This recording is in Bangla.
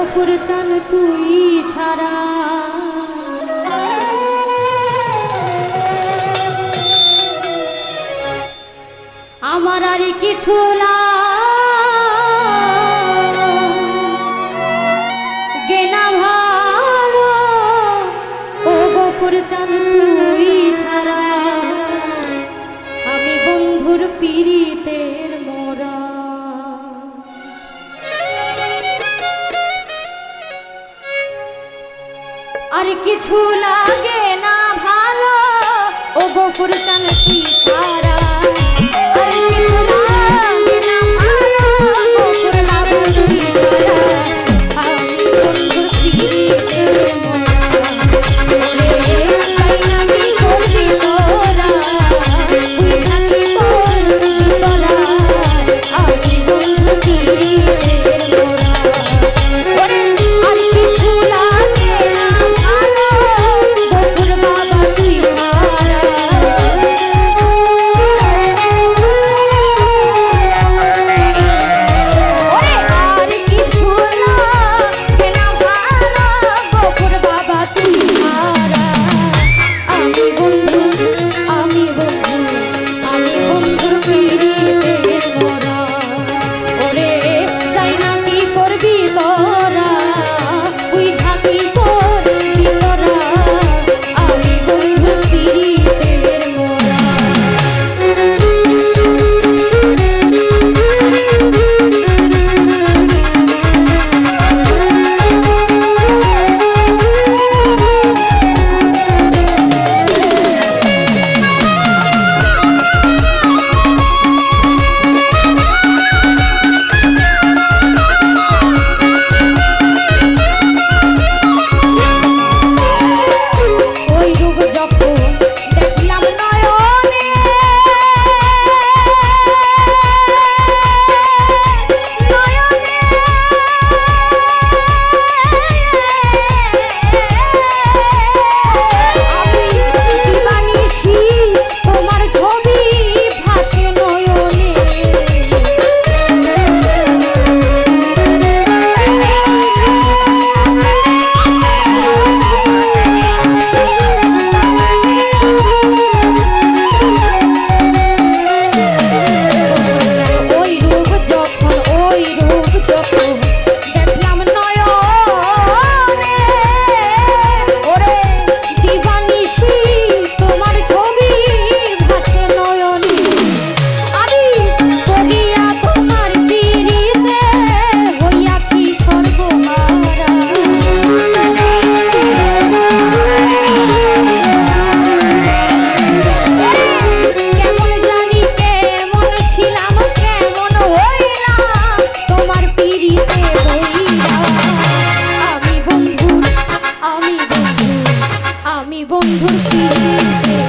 গফুর চান তুই ছাড়া আমার আর কিছু লাগে না ভালো ও গফুর চান তুই ছাড়া আমি বন্ধুর পীড়িতের মোরা আর কিছু লাগে না ভালো ও গফুর চান তুই ছাড়া আর কিছু লাগে না ভালো গফুর বাবা তুই ছাড়া আমি বন্ধুর পীড়িতের মোরা তাই না কি করবি তোরা তুই থাকি করবি তোরা আমি বন্ধুর পীড়িতের মোরা আর কিছু লাগে না ভালো গফুর বাবা তুই ছাড়া আর কিছু লাগে না ভালো গফুর বাবা তুই ছাড়া আমি বন্ধু আমি বন্ধুর পীড়িতের মোরা ওরে তাই না কি করবি তোরা তুই ঝাঁকি করবি তোরা আমি বন্ধুর পীড়িতের মোরা ওই রূপ যখন দেখলাম নয়নে আমি দিবানিশি তোমার ছবি ভাসে নয়নে ওই রূপ যখন দেখলাম নয়নে ওরে দিবানিশি তোমার ছবি ভাসে নয়নে আমি পড়িয়া তোমার পীড়িতে হইয়াছি সর্বহারা কেমন জানি কেমন ছিলাম কেমন হইলাম তোমার পীড়িতে হইয়া আমি বন্ধুর পীড়িতে